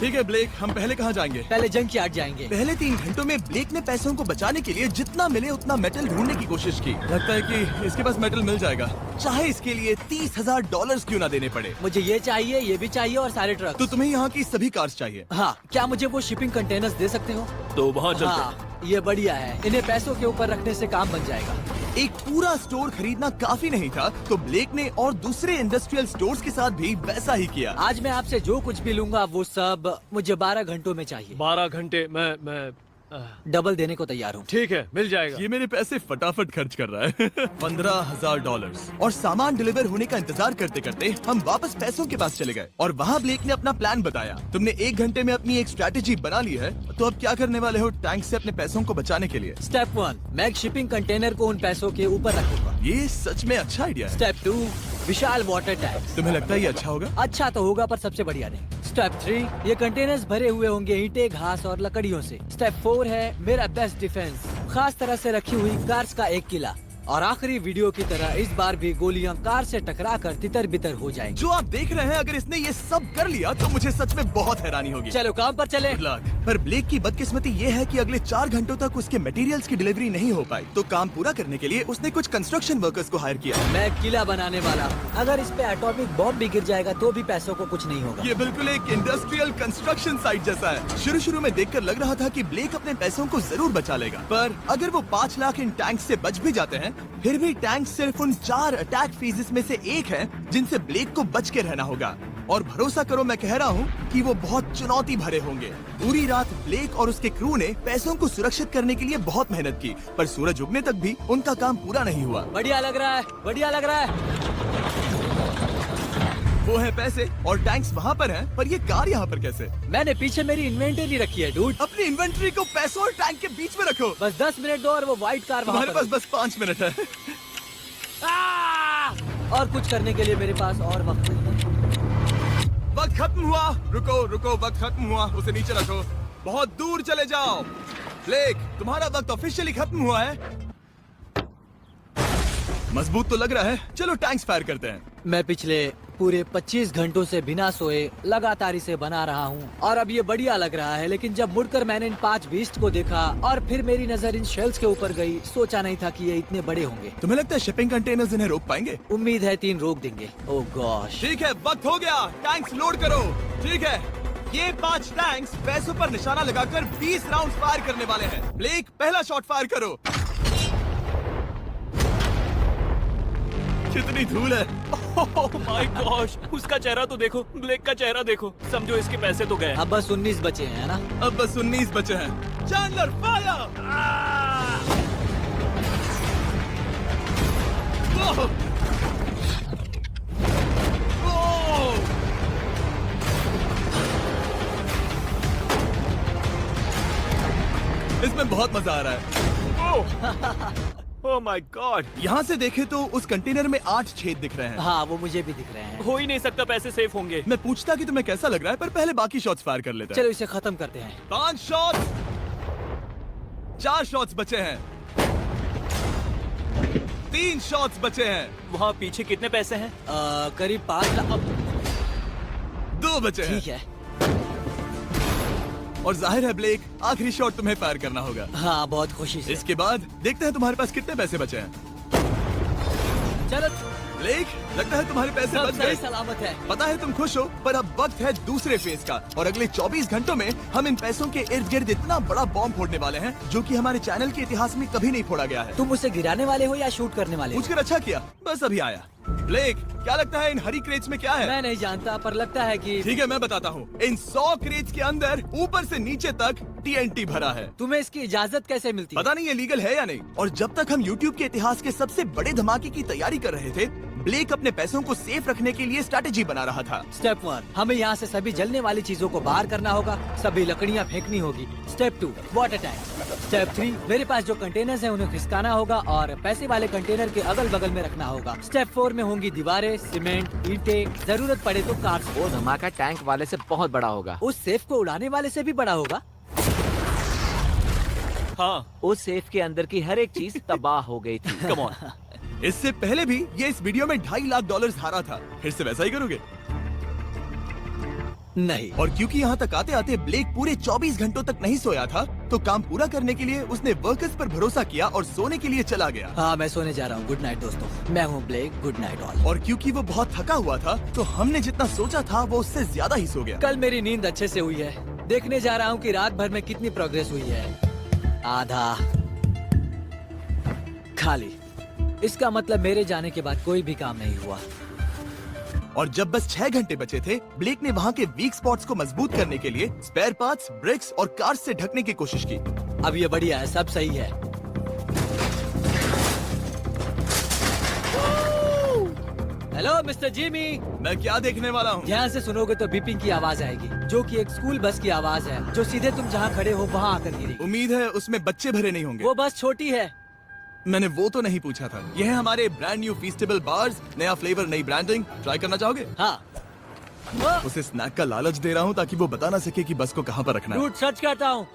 ठीक है ब्लेक, हम पहले कहाँ जाएंगे? पहले जंक यार्ड जाएंगे। पहले 3 घंटों में ब्लेक ने पैसों को बचाने के लिए जितना मिले उतना मेटल ढूंढने की कोशिश की। लगता है कि इसके पास मेटल मिल जाएगा, चाहे इसके लिए $30,000 क्यों ना देने पड़े। मुझे ये चाहिए, ये भी चाहिए और सारे ट्रक। तो तुम्हें यहाँ की सभी कार्स चाहिए? हाँ, क्या मुझे वो शिपिंग कंटेनर्स दे सकते हो? तो वहाँ चलते हैं। हाँ, ये बढ़िया है। इन्हें पैसों के ऊपर रखने से काम बन जाएगा। एक पूरा स्टोर खरीदना काफी नहीं था, तो ब्लेक ने और दूसरे इंडस्ट्रियल स्टोर्स के साथ भी वैसा ही किया। आज मैं आपसे जो कुछ भी लूंगा वो सब मुझे 12 घंटों में चाहिए। 12 घंटे मैं डबल देने को तैयार हूँ। ठीक है, मिल जाएगा। ये मेरे पैसे फटाफट खर्च कर रहा है। $15,000। और सामान डिलीवर होने का इंतजार करते करते हम वापस पैसों के पास चले गए और वहाँ ब्लेक ने अपना प्लान बताया। तुमने 1 घंटे में अपनी एक स्ट्रैटेजी बना ली है, तो अब क्या करने वाले हो टैंक से अपने पैसों को बचाने के लिए? स्टेप 1, मैं एक शिपिंग कंटेनर को उन पैसों के ऊपर रखूंगा। ये सच में अच्छा आइडिया है। स्टेप 2, विशाल वाटर टैंक। तुम्हें लगता है ये अच्छा होगा? अच्छा तो होगा पर सबसे बढ़िया नहीं। स्टेप 3, ये कंटेनर्स भरे हुए होंगे ईंटें, घास और लकड़ियों से। स्टेप 4 है मेरा बेस्ट डिफेंस, खास तरह से रखी हुई कार्स का एक किला। और आखिरी वीडियो की तरह इस बार भी गोलियां कार से टकराकर तितर बितर हो जाएंगी। जो आप देख रहे हैं, अगर इसने ये सब कर लिया तो मुझे सच में बहुत हैरानी होगी। चलो काम पर चले। Good luck। पर ब्लेक की बदकिस्मती ये है कि अगले 4 घंटों तक उसके मटेरियल्स की डिलीवरी नहीं हो पाई, तो काम पूरा करने के लिए उसने कुछ कंस्ट्रक्शन वर्कर्स को हायर किया। मैं एक किला बनाने वाला हूँ। अगर इस पे एटॉमिक बॉम्ब भी गिर जाएगा तो भी पैसों को कुछ नहीं होगा। ये बिल्कुल एक इंडस्ट्रियल कंस्ट्रक्शन साइट जैसा है। शुरू में देखकर लग रहा था कि ब्लेक अपने पैसों को जरूर बचा लेगा, पर अगर वो 5 लाख इन टैंक से बच भी जाते हैं, फिर भी टैंक सिर्फ उन 4 अटैक फेजेस में से एक है जिनसे ब्लेक को बच के रहना होगा। और भरोसा करो, मैं कह रहा हूँ कि वो बहुत चुनौती भरे होंगे। पूरी रात ब्लेक और उसके क्रू ने पैसों को सुरक्षित करने के लिए बहुत मेहनत की, पर सूरज उगने तक भी उनका काम पूरा नहीं हुआ। बढ़िया लग रहा है, बढ़िया लग रहा है। वो है पैसे और टैंक्स वहाँ पर हैं, पर ये कार यहाँ पर कैसे? मैंने पीछे मेरी इन्वेंटरी रखी है डूड। अपनी इन्वेंट्री को पैसों और टैंक के बीच में रखो। बस 10 मिनट दो और वो व्हाइट कार वहाँ तुम्हारे पर पास बस 5 मिनट है। और कुछ करने के लिए मेरे पास और वक्त नहीं है। वक्त खत्म हुआ। रुको, वक्त खत्म हुआ। उसे नीचे रखो, बहुत दूर चले जाओ। ब्लेक, तुम्हारा वक्त ऑफिशियली खत्म हुआ है। मजबूत तो लग रहा है। चलो टैंक्स फायर करते हैं। मैं पिछले पूरे 25 घंटों से बिना सोए लगातार इसे बना रहा हूँ और अब ये बढ़िया लग रहा है, लेकिन जब मुड़कर मैंने इन 5 बीस्ट को देखा और फिर मेरी नजर इन शेल्स के ऊपर गई, सोचा नहीं था कि ये इतने बड़े होंगे। तुम्हें लगता है शिपिंग कंटेनर्स इन्हें रोक पाएंगे? उम्मीद है 3 रोक देंगे। ओह गॉश। ठीक है, वक्त हो गया। टैंक्स लोड करो। ठीक है, ये 5 टैंक्स पैसों पर निशाना लगाकर 20 राउंड फायर करने वाले हैं। ब्लेक, पहला शॉट फायर करो। कितनी धूल है। ओह माय गॉश, उसका चेहरा तो देखो, ब्लेक का चेहरा देखो। समझो इसके पैसे तो गए। अब बस 19 बचे हैं ना? अब बस 19 बचे हैं। Chandler fire. इसमें बहुत मजा आ रहा है। ओह माय गॉड। यहाँ से देखे तो उस कंटेनर में 8 छेद दिख रहे हैं। हाँ, वो मुझे भी दिख रहे हैं। हो ही नहीं सकता, पैसे सेफ होंगे। मैं पूछता कि तुम्हें कैसा लग रहा है, पर पहले बाकी शॉट्स फायर कर लेते हैं। चलो इसे खत्म करते हैं। 5 शॉट्स, 4 शॉट्स बचे हैं, 3 शॉट्स बचे हैं। वहाँ पीछे कितने पैसे हैं? करीब 5 लाख। 2 बचे हैं। ठीक है। और जाहिर है ब्लेक, आखिरी शॉट तुम्हें फायर करना होगा। हाँ, बहुत खुशी से। इसके बाद देखते हैं तुम्हारे पास कितने पैसे बचे हैं। चलो ब्लेक, लगता है तुम्हारे पैसे सब बच सही गए। सलामत है। पता है तुम खुश हो, पर अब वक्त है दूसरे फेज का। और अगले 24 घंटों में हम इन पैसों के इर्द गिर्द इतना बड़ा बॉम्ब फोड़ने वाले हैं जो कि हमारे चैनल के इतिहास में कभी नहीं फोड़ा गया है। तुम उसे गिराने वाले हो या शूट करने वाले हो? पूछकर अच्छा किया, बस अभी आया। ब्लेक, क्या लगता है इन हरी क्रेट्स में क्या है? मैं नहीं जानता, पर लगता है कि ठीक है, मैं बताता हूँ। इन 100 क्रेट्स के अंदर ऊपर से नीचे तक TNT भरा है। तुम्हें इसकी इजाजत कैसे मिलती है? पता नहीं ये लीगल है या नहीं। और जब तक हम YouTube के इतिहास के सबसे बड़े धमाके की तैयारी कर रहे थे, ब्लेक अपने पैसों को सेफ रखने के लिए स्ट्रैटेजी बना रहा था। स्टेप 1, हमें यहाँ से सभी जलने वाली चीजों को बाहर करना होगा, सभी लकड़ियाँ फेंकनी होगी। Step 2, water tank. स्टेप 3, मेरे पास जो कंटेनर्स हैं उन्हें खिसकाना होगा और पैसे वाले कंटेनर के अगल बगल में रखना होगा। स्टेप 4 में होंगी दीवारें, सीमेंट, ईंटें, जरूरत पड़े तो कार्स। वो धमाका टैंक वाले से बहुत बड़ा होगा। उस सेफ को उड़ाने वाले से भी बड़ा होगा। हाँ, उस सेफ के अंदर की हर एक चीज तबाह हो गई थी। Come on. इससे पहले भी ये इस वीडियो में $2.5 लाख हारा था। फिर से वैसा ही करोगे? नहीं। और क्योंकि यहाँ तक आते आते ब्लेक पूरे 24 घंटों तक नहीं सोया था, तो काम पूरा करने के लिए उसने वर्कर्स पर भरोसा किया और सोने के लिए चला गया। हाँ, मैं सोने जा रहा हूँ। गुड नाइट दोस्तों, मैं हूँ ब्लेक। Good night all. और क्योंकि वो बहुत थका हुआ था, तो हमने जितना सोचा था वो उससे ज्यादा ही सो गया। कल मेरी नींद अच्छे से हुई है। देखने जा रहा हूँ कि रात भर में कितनी प्रोग्रेस हुई है। आधा खाली। इसका मतलब मेरे जाने के बाद कोई भी काम नहीं हुआ। और जब बस 6 घंटे बचे थे, ब्लेक ने वहाँ के वीक स्पॉट्स को मजबूत करने के लिए स्पेयर पार्ट्स, ब्रिक्स और कार्स से ढकने की कोशिश की। अब ये बढ़िया है, सब सही है। Hello mister Jimmy. मैं क्या देखने वाला हूँ? ध्यान से सुनोगे तो बीपिंग की आवाज आएगी, जो कि एक स्कूल बस की आवाज है, जो सीधे तुम जहाँ खड़े हो वहाँ आकर गिरेगी। उम्मीद है उसमें बच्चे भरे नहीं होंगे। वो बस छोटी है। मैंने वो तो नहीं पूछा था। यह है हमारे ब्रांड न्यू फीस्टेबल बार्स। नया फ्लेवर, नई ब्रांडिंग। ट्राई करना चाहोगे? हाँ। उसे स्नैक का लालच दे रहा हूँ ताकि वो बता ना सके कि बस को कहाँ पर रखना है। झूठ सच कहता हूँ,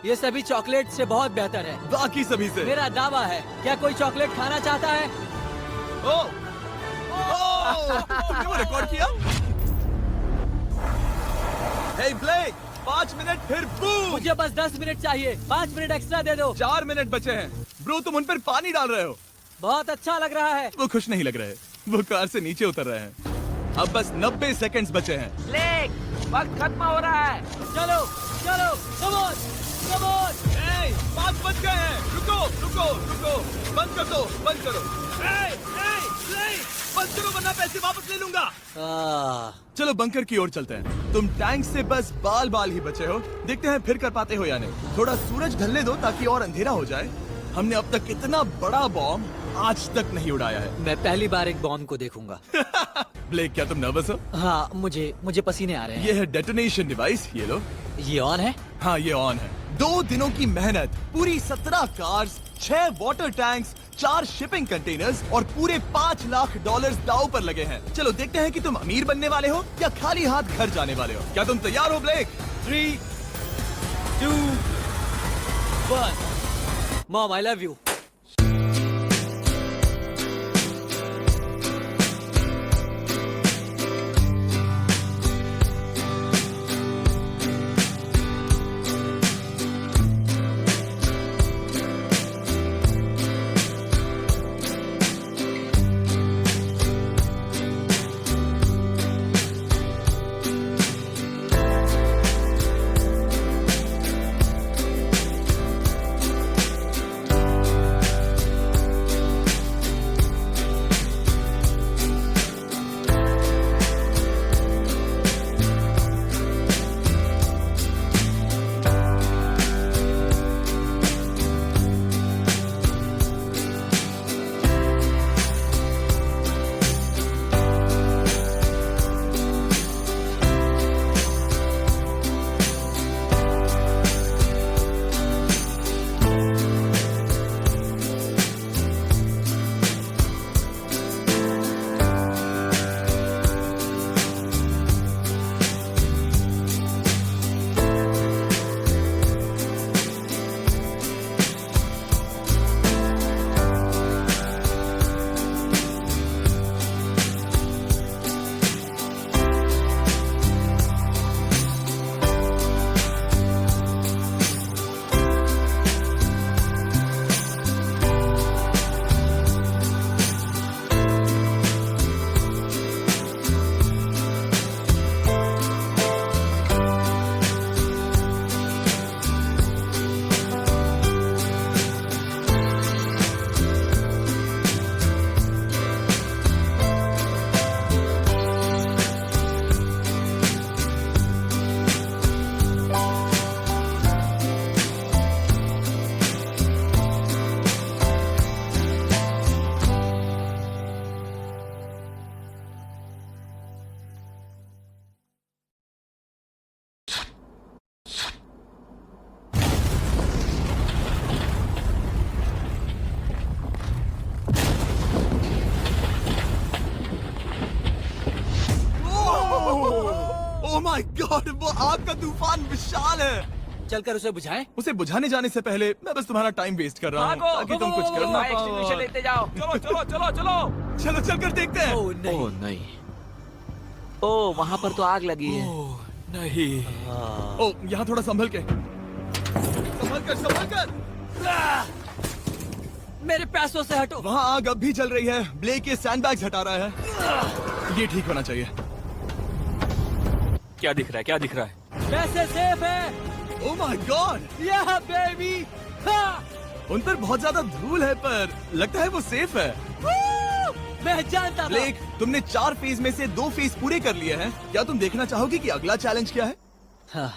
ये सभी चॉकलेट से बहुत बेहतर है। बाकी सभी से। मेरा दावा है। क्या कोई चॉकलेट खाना चाहता है? ओ, वो रिकॉर्ड किया? हे ब्लेक, 5 मिनट फिर बूम। मुझे बस 10 मिनट चाहिए। 5 मिनट एक्स्ट्रा दे दो। 4 मिनट बचे हैं। ब्रो, तुम उन पर पानी डाल रहे हो। बहुत अच्छा लग रहा है। वो खुश नहीं लग रहे। वो कार से नीचे उतर रहे हैं। अब बस 90 सेकंड्स बचे हैं। ब्लेक, वक्त खत्म हो रहा है। चलो चलो, कम ऑन, कम ऑन। 5 बज गए हैं। रुको रुको रुको, बंद कर दो, बंद करो। बंद करो वरना पैसे वापस ले लूंगा। चलो बंकर की ओर चलते हैं। तुम टैंक से बस बाल बाल ही बचे हो। देखते हैं फिर कर पाते हो या नहीं। थोड़ा सूरज ढलने दो ताकि और अंधेरा हो जाए। हमने अब तक इतना बड़ा बॉम्ब आज तक नहीं उड़ाया है। मैं पहली बार एक बॉम्ब को देखूंगा। ब्लेक, क्या तुम नर्वस हो? हाँ, मुझे पसीने आ रहे हैं। ये है डेटोनेशन डिवाइस। ये लो। ये ऑन है? हाँ, ये ऑन है। 2 दिनों की मेहनत, पूरी 17 cars, 6 water tanks, 4 shipping containers और पूरे $5 लाख दांव पर लगे हैं। चलो देखते हैं कि तुम अमीर बनने वाले हो या खाली हाथ घर जाने वाले हो। क्या तुम तैयार हो Blake? 3, 2, 1। Mom, I love you. Oh my god, वो आग का तूफान विशाल है। चलकर उसे बुझाएं। उसे बुझाने जाने से पहले मैं बस तुम्हारा टाइम वेस्ट कर रहा हूँ भागो, ताकि तुम कुछ कर ना फायर एक्सटिंग्विशर पाओ। लेते जाओ। चलो चलो चलो चलो। चलो चलकर देखते हैं। ओह नहीं। ओह नहीं, ओह वहाँ पर तो आग लगी है। ओह नहीं। ओ, यहाँ थोड़ा संभल के, संभल कर। मेरे पैसों से हटो। वहाँ आग अब भी जल रही है। ब्लेक ये सैंडबैग्स हटा रहा है। ये ठीक होना चाहिए। क्या दिख रहा है, क्या दिख रहा है? पैसे सेफ है। ओह माय गॉड, या बेबी। उन पर बहुत ज्यादा धूल है, पर लगता है वो सेफ है। मैं जानता था। ब्लेक, तुमने 4 फेज में से 2 फेज पूरे कर लिए हैं। क्या तुम देखना चाहोगे कि अगला चैलेंज क्या है? हाँ।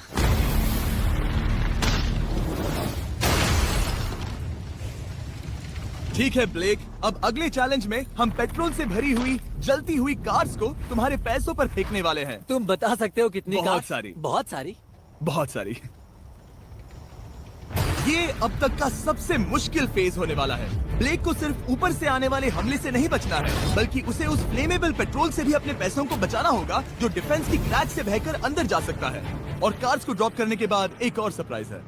ठीक है ब्लेक, अब अगले चैलेंज में हम पेट्रोल से भरी हुई जलती हुई कार्स को तुम्हारे पैसों पर फेंकने वाले हैं। तुम बता सकते हो कितनी? बहुत कार? सारी। बहुत सारी। बहुत सारी। ये अब तक का सबसे मुश्किल फेज होने वाला है। ब्लेक को सिर्फ ऊपर से आने वाले हमले से नहीं बचना है, बल्कि उसे उस फ्लेमेबल पेट्रोल से भी अपने पैसों को बचाना होगा जो डिफेंस की क्रैक से बहकर अंदर जा सकता है। और कार्स को ड्रॉप करने के बाद एक और सरप्राइज है।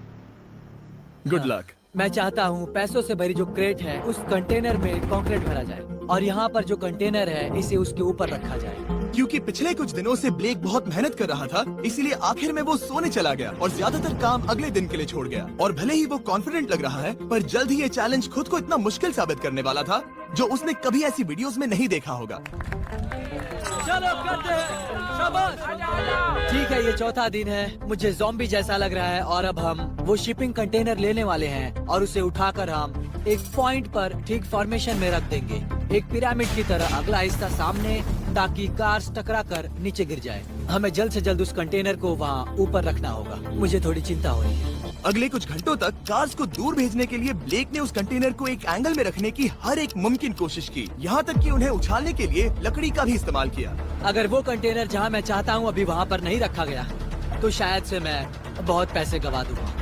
Good luck. मैं चाहता हूँ पैसों से भरी जो क्रेट है उस कंटेनर में कंक्रीट भरा जाए और यहाँ पर जो कंटेनर है इसे उसके ऊपर रखा जाए। क्योंकि पिछले कुछ दिनों से ब्लेक बहुत मेहनत कर रहा था, इसीलिए आखिर में वो सोने चला गया और ज्यादातर काम अगले दिन के लिए छोड़ गया। और भले ही वो कॉन्फिडेंट लग रहा है, पर जल्द ही ये चैलेंज खुद को इतना मुश्किल साबित करने वाला था जो उसने कभी ऐसी वीडियोस में नहीं देखा होगा। चलो करते हैं। शाबाश। ठीक है, ये चौथा दिन है। मुझे ज़ॉम्बी जैसा लग रहा है और अब हम वो शिपिंग कंटेनर लेने वाले हैं और उसे उठाकर हम एक पॉइंट पर ठीक फॉर्मेशन में रख देंगे, एक पिरामिड की तरह। अगला हिस्सा सामने, ताकि कार्स टकरा कर नीचे गिर जाए। हमें जल्द से जल्द उस कंटेनर को वहाँ ऊपर रखना होगा। मुझे थोड़ी चिंता हो रही है। अगले कुछ घंटों तक कार्स को दूर भेजने के लिए ब्लेक ने उस कंटेनर को एक एंगल में रखने की हर एक मुमकिन कोशिश की, यहाँ तक कि उन्हें उछालने के लिए लकड़ी का भी इस्तेमाल किया। अगर वो कंटेनर जहाँ मैं चाहता हूँ अभी वहाँ पर नहीं रखा गया तो शायद से मैं बहुत पैसे गवा दूंगा।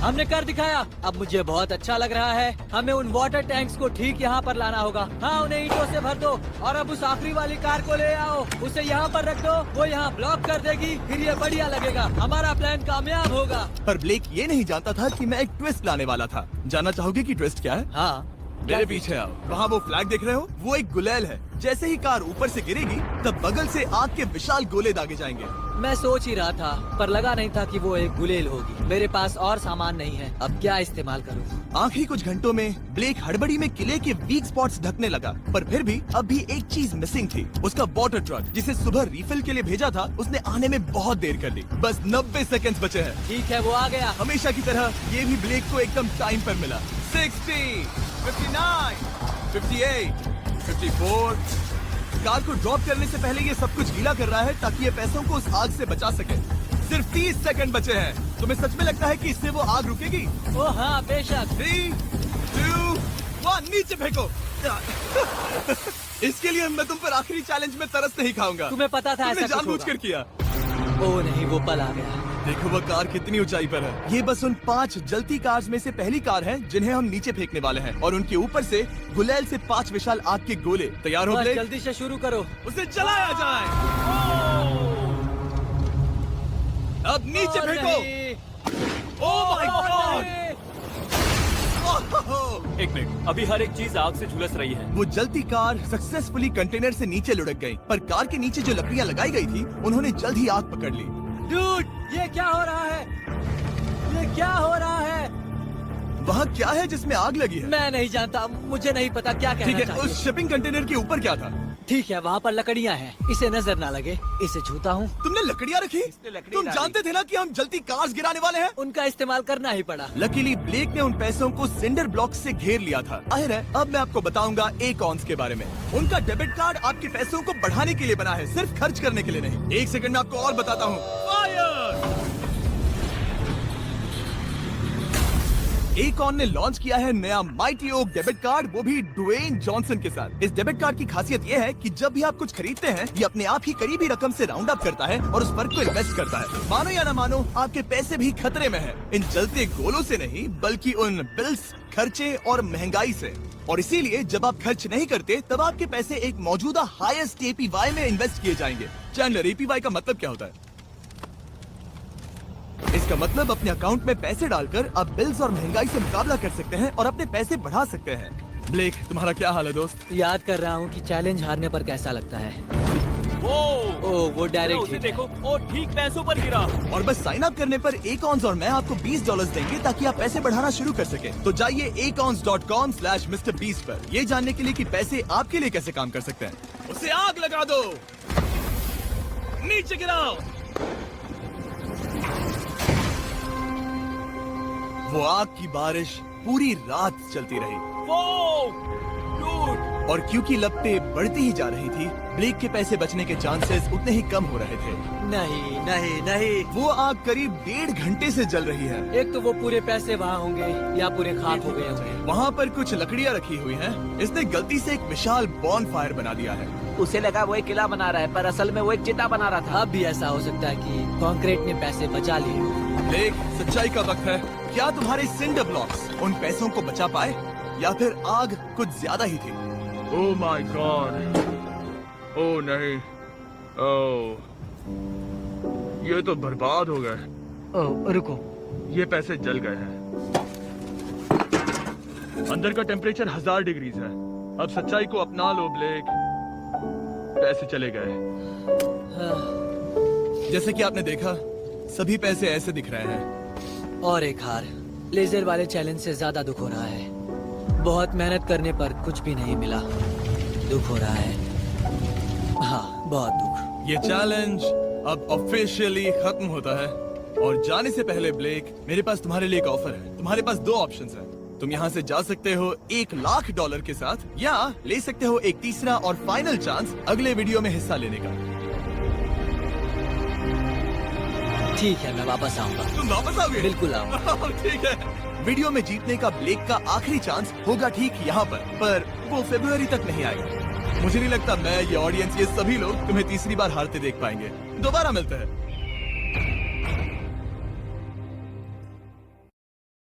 हमने कर दिखाया। अब मुझे बहुत अच्छा लग रहा है। हमें उन वाटर टैंक्स को ठीक यहाँ पर लाना होगा। हाँ, उन्हें ईंटों से भर दो और अब उस आखिरी वाली कार को ले आओ, उसे यहाँ पर रख दो। वो यहाँ ब्लॉक कर देगी, फिर ये बढ़िया लगेगा। हमारा प्लान कामयाब होगा। पर ब्लेक ये नहीं जानता था कि मैं एक ट्विस्ट लाने वाला था। जानना चाहोगे कि ट्विस्ट क्या है? हाँ, मेरे पीछे आओ। वहाँ वो फ्लैग देख रहे हो? वो एक गुलेल है। जैसे ही कार ऊपर से गिरेगी, तब बगल से आग के विशाल गोले दागे जाएंगे। मैं सोच ही रहा था, पर लगा नहीं था कि वो एक गुलेल होगी। मेरे पास और सामान नहीं है, अब क्या इस्तेमाल करूँ? आखिरी कुछ घंटों में ब्लेक हड़बड़ी में किले के वीक स्पॉट्स ढकने लगा, पर फिर भी अब भी एक चीज मिसिंग थी। उसका वाटर ट्रक, जिसे सुबह रिफिल के लिए भेजा था, उसने आने में बहुत देर कर दी। बस 90 सेकंड्स बचे हैं। ठीक है, वो आ गया। हमेशा की तरह ये भी ब्लेक को एकदम टाइम पर मिला। 60, 59, 58, 54। कार को ड्रॉप करने से पहले ये सब कुछ गीला कर रहा है ताकि ये पैसों को उस आग से बचा सके। सिर्फ 30 सेकंड बचे हैं। तुम्हें सच में लगता है कि इससे वो आग रुकेगी? ओ हाँ, बेशक। 3, 2, 1, नीचे फेंको। इसके लिए मैं तुम पर आखिरी चैलेंज में तरस नहीं खाऊंगा। तुम्हें पता था तुमने ऐसा कुछ जानबूझकर होगा। किया। ओ नहीं, वो पल आ गया। देखो वो कार कितनी ऊंचाई पर है। ये बस उन 5 जलती कार्स में से पहली कार है जिन्हें हम नीचे फेंकने वाले हैं, और उनके ऊपर से गुलेल से 5 विशाल आग के गोले। तैयार हो बस ब्लेक? जल्दी से शुरू करो। उसे जलाया जाए। अब नीचे और फेंको। नहीं। ओह माय और गॉड! नहीं। एक मिनट, अभी हर एक चीज आग से झुलस रही है। वो जलती कार सक्सेसफुली कंटेनर से नीचे लुढ़क गई, पर कार के नीचे जो लकड़ियां लगाई गई थी, उन्होंने जल्द ही आग पकड़ ली। डूड, ये क्या हो रहा है? ये क्या हो रहा है? वहाँ क्या है जिसमें आग लगी है? मैं नहीं जानता, मुझे नहीं पता क्या ठीक कहना है, चाहिए। उस शिपिंग कंटेनर के ऊपर क्या था? ठीक है, वहाँ पर लकड़ियाँ हैं, इसे नजर ना लगे। इसे छूता हूँ। तुमने लकड़ियाँ रखी? लकड़ी तुम डाली। जानते थे ना कि हम जलती कार्स गिराने वाले हैं? उनका इस्तेमाल करना ही पड़ा। लकीली ब्लेक ने उन पैसों को सिंडर ब्लॉक से घेर लिया था। जाहिर है, अब मैं आपको बताऊंगा एकॉन्स के बारे में। उनका डेबिट कार्ड आपके पैसों को बढ़ाने के लिए बना है, सिर्फ खर्च करने के लिए नहीं। एक सेकंड में आपको और बताता हूँ। फायर! एकॉन ने लॉन्च किया है नया माइटी ओक डेबिट कार्ड, वो भी ड्वेन जॉनसन के साथ। इस डेबिट कार्ड की खासियत ये है कि जब भी आप कुछ खरीदते हैं, ये अपने आप ही करीबी रकम से राउंड अप करता है और उस फर्क को इन्वेस्ट करता है। मानो या ना मानो, आपके पैसे भी खतरे में हैं। इन जलते गोलों से नहीं, बल्कि उन बिल्स, खर्चे और महंगाई से। और इसीलिए जब आप खर्च नहीं करते, तब आपके पैसे एक मौजूदा हाईएस्ट APY में इन्वेस्ट किए जाएंगे। चैंडलर, APY का मतलब क्या होता है? इसका मतलब अपने अकाउंट में पैसे डालकर आप बिल्स और महंगाई से मुकाबला कर सकते हैं और अपने पैसे बढ़ा सकते हैं। ब्लेक, तुम्हारा क्या हाल है दोस्त? याद कर रहा हूँ कि चैलेंज हारने पर कैसा लगता है। वो वो डायरेक्ट उसे हिट देखो, ओ ठीक पैसों पर गिरा। और बस साइन अप करने पर Acorns और मैं आपको $20 देंगे ताकि आप पैसे बढ़ाना शुरू कर सकें। तो जाइए acorns.com/MrBeast पर ये जानने के लिए कि पैसे आपके लिए कैसे काम कर सकते हैं। उसे आग लगा दो, नीचे गिराओ। वो आग की बारिश पूरी रात चलती रही वो डूड, और क्योंकि लपटें बढ़ती ही जा रही थी, ब्लेक के पैसे बचने के चांसेस उतने ही कम हो रहे थे। नहीं नहीं नहीं, वो आग करीब 1.5 घंटे से जल रही है। एक तो वो पूरे पैसे वहाँ होंगे या पूरे खाक हो गए होंगे। वहाँ पर कुछ लकड़ियाँ रखी हुई हैं। इसने गलती से एक विशाल बॉनफायर बना दिया है। उसे लगा वो एक किला बना रहा है, पर असल में वो एक चिता बना रहा था। अब भी ऐसा हो सकता है कि कंक्रीट ने पैसे बचा लिए। ब्लेक, सच्चाई का वक्त है। क्या तुम्हारे सिंडर ब्लॉक्स उन पैसों को बचा पाए या फिर आग कुछ ज्यादा ही थी? ओह माय गॉड, ओह नहीं, ओह ये तो बर्बाद हो गए। ओह रुको, ये पैसे जल गए हैं। अंदर का टेम्परेचर 1000 डिग्रीज है। अब सच्चाई को अपना लो ब्लेक, पैसे चले गए। जैसे कि आपने देखा, सभी पैसे ऐसे दिख रहे हैं। और एक हार। लेजर वाले चैलेंज से ज्यादा दुख हो रहा है। बहुत मेहनत करने पर कुछ भी नहीं मिला। दुख हो रहा है, हाँ बहुत दुख। ये चैलेंज अब ऑफिशियली खत्म होता है। और जाने से पहले ब्लेक, मेरे पास तुम्हारे लिए एक ऑफर है। तुम्हारे पास 2 ऑप्शंस हैं। तुम यहाँ से जा सकते हो $1,00,000 के साथ, या ले सकते हो एक तीसरा और फाइनल चांस अगले वीडियो में हिस्सा लेने का। ठीक है, मैं वापस आऊंगा। तुम वापस आओगे? बिल्कुल आऊंगा। ठीक है। वीडियो में जीतने का ब्लेक का आखिरी चांस होगा ठीक यहाँ पर वो फरवरी तक नहीं आएगा। मुझे नहीं लगता मैं, ये ऑडियंस, ये सभी लोग तुम्हें तीसरी बार हारते देख पाएंगे। दोबारा मिलते हैं।